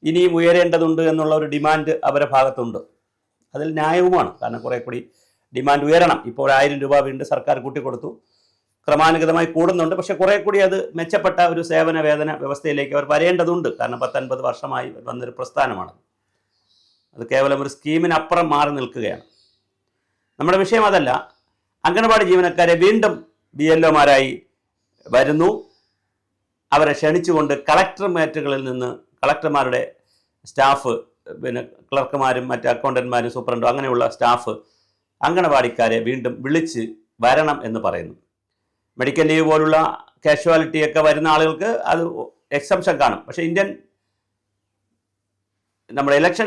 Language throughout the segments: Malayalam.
ഇനിയും ഉയരേണ്ടതുണ്ട് എന്നുള്ള ഒരു ഡിമാൻഡ് അവരുടെ ഭാഗത്തുണ്ട്. അതിൽ ന്യായവുമാണ്. കാരണം കുറേ കൂടി ഡിമാൻഡ് ഉയരണം. ഇപ്പോൾ 1000 രൂപ വീണ്ടും സർക്കാർ കൂട്ടിക്കൊടുത്തു, ക്രമാനുഗതമായി കൂടുന്നുണ്ട്. പക്ഷെ കുറേ കൂടി അത് മെച്ചപ്പെട്ട ഒരു സേവന വേതന വ്യവസ്ഥയിലേക്ക് അവർ വരേണ്ടതുണ്ട്. കാരണം 10-50 വർഷമായി വന്നൊരു പ്രസ്ഥാനമാണ്. അത് കേവലം ഒരു സ്കീമിനപ്പുറം മാറി നിൽക്കുകയാണ്. നമ്മുടെ വിഷയം അതല്ല. അംഗനവാടി ജീവനക്കാരെ വീണ്ടും BLOമാരായി വരുന്നു. അവരെ ക്ഷണിച്ചുകൊണ്ട് കളക്ടർമേറ്റുകളിൽ നിന്ന് കളക്ടർമാരുടെ സ്റ്റാഫ്, പിന്നെ ക്ലർക്കുമാരും മറ്റ് അക്കൗണ്ടന്റ്മാരും സൂപ്രണ്ടും അങ്ങനെയുള്ള സ്റ്റാഫ് അംഗനവാടിക്കാരെ വീണ്ടും വിളിച്ച് വരണം എന്ന് പറയുന്നു. മെഡിക്കൽ ലീവ് പോലുള്ള കാഷ്വാലിറ്റിയൊക്കെ വരുന്ന ആളുകൾക്ക് അത് എക്സംഷൻ കാണും. പക്ഷേ നമ്മുടെ ഇലക്ഷൻ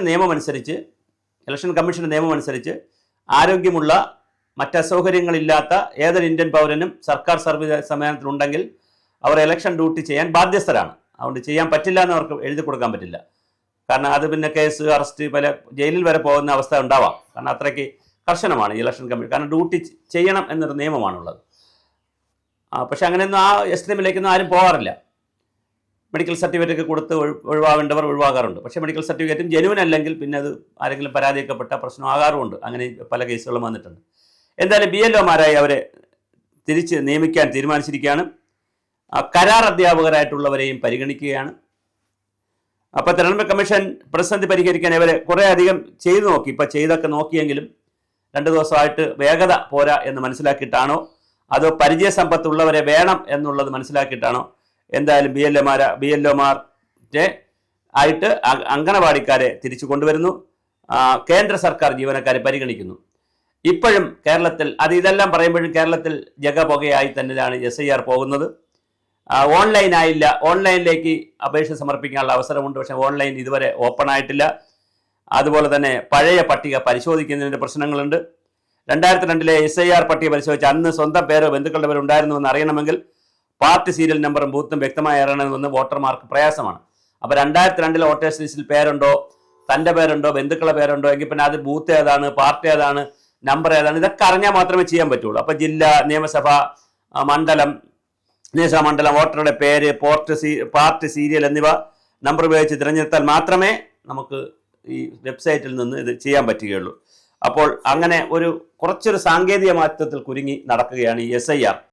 കമ്മീഷൻ്റെ നിയമം അനുസരിച്ച് ആരോഗ്യമുള്ള മറ്റസൗകര്യങ്ങളില്ലാത്ത ഏതൊരു ഇന്ത്യൻ പൗരനും സർക്കാർ സർവീസ് സംവിധാനത്തിലുണ്ടെങ്കിൽ അവർ ഇലക്ഷൻ ഡ്യൂട്ടി ചെയ്യാൻ ബാധ്യസ്ഥരാണ്. അതുകൊണ്ട് ചെയ്യാൻ പറ്റില്ല എന്ന് അവർക്ക് എഴുതി കൊടുക്കാൻ പറ്റില്ല. കാരണം അത് പിന്നെ കേസ്, അറസ്റ്റ്, ജയിലിൽ വരെ പോകുന്ന അവസ്ഥ ഉണ്ടാവാം. കാരണം അത്രയ്ക്ക് കർശനമാണ് ഇലക്ഷൻ കമ്മീഷൻ. കാരണം ഡ്യൂട്ടി ചെയ്യണം എന്നൊരു നിയമമാണുള്ളത്. പക്ഷെ അങ്ങനെയൊന്നും ആ എക്സ്ട്രീമിലേക്കൊന്നും ആരും പോകാറില്ല. മെഡിക്കൽ സർട്ടിഫിക്കറ്റ് കൊടുത്ത് ഒഴിവാകേണ്ടവർ ഒഴിവാകാറുണ്ട്. പക്ഷേ മെഡിക്കൽ സർട്ടിഫിക്കറ്റും ജെനുവിൻ അല്ലെങ്കിൽ പിന്നെ അത് ആരെങ്കിലും പരാതിയൊക്കെപ്പെട്ട പ്രശ്നമാകാറുമുണ്ട്. അങ്ങനെ പല കേസുകളും വന്നിട്ടുണ്ട്. എന്തായാലും BLOമാരായി അവരെ തിരിച്ച് നിയമിക്കാൻ തീരുമാനിച്ചിരിക്കുകയാണ്. കരാർ അധ്യാപകരായിട്ടുള്ളവരെയും പരിഗണിക്കുകയാണ്. അപ്പോൾ തെരഞ്ഞെടുപ്പ് കമ്മീഷൻ പ്രതിസന്ധി പരിഹരിക്കാൻ ഇവരെ കുറേ അധികം ചെയ്തു നോക്കി. ഇപ്പോൾ ചെയ്തൊക്കെ നോക്കിയെങ്കിലും 2 ദിവസമായിട്ട് വേഗത പോരാ എന്ന് മനസ്സിലാക്കിയിട്ടാണോ അതോ പരിചയസമ്പത്തുള്ളവരെ വേണം എന്നുള്ളത് മനസ്സിലാക്കിയിട്ടാണോ എന്തായാലും BLOമാരെ ആയിട്ട് അംഗനവാടിക്കാരെ തിരിച്ചു കൊണ്ടുവരുന്നു. കേന്ദ്ര സർക്കാർ ജീവനക്കാരെ പരിഗണിക്കുന്നു. ഇപ്പോഴും കേരളത്തിൽ ഇതെല്ലാം പറയുമ്പോഴും കേരളത്തിൽ ജഗപുകയായി തന്നെയാണ് SIR പോകുന്നത്. ഓൺലൈനായില്ല. ഓൺലൈനിലേക്ക് അപേക്ഷ സമർപ്പിക്കാനുള്ള അവസരമുണ്ട്. പക്ഷേ ഓൺലൈൻ ഇതുവരെ ഓപ്പൺ ആയിട്ടില്ല. അതുപോലെ തന്നെ പഴയ പട്ടിക പരിശോധിക്കുന്നതിൻ്റെ പ്രശ്നങ്ങളുണ്ട്. 2002 SIR പട്ടിക പരിശോധിച്ച് അന്ന് സ്വന്തം പേരോ ബന്ധുക്കളുടെ പേരോ ഉണ്ടായിരുന്നുവെന്ന് അറിയണമെങ്കിൽ പാർട്ടി സീരിയൽ നമ്പറും ബൂത്തും വ്യക്തമായി അറിയണമെന്ന് വോട്ടർമാർക്ക് പ്രയാസമാണ്. അപ്പോൾ 2002 വോട്ടേഴ്സ് ലിസ്റ്റിൽ പേരുണ്ടോ, തൻ്റെ പേരുണ്ടോ, ബന്ധുക്കളുടെ പേരുണ്ടോ എങ്കിൽ പിന്നെ അത് ബൂത്ത് ഏതാണ്, പാർട്ടി ഏതാണ്, നമ്പർ ഏതാണ്, ഇതൊക്കെ അറിഞ്ഞാൽ മാത്രമേ ചെയ്യാൻ പറ്റുള്ളൂ. അപ്പോൾ ജില്ല, നിയമസഭ, നിയമസഭാ മണ്ഡലം, വോട്ടറുടെ പേര്, പാർട്ടി സീരിയൽ എന്നിവ നമ്പർ ഉപയോഗിച്ച് തിരഞ്ഞെടുത്താൽ മാത്രമേ നമുക്ക് ഈ വെബ്സൈറ്റിൽ നിന്ന് ഇത് ചെയ്യാൻ പറ്റുകയുള്ളൂ. അപ്പോൾ അങ്ങനെ കുറച്ചൊരു സാങ്കേതിക മാറ്റത്തിൽ കുരുങ്ങി നടക്കുകയാണ് ഈ SIR.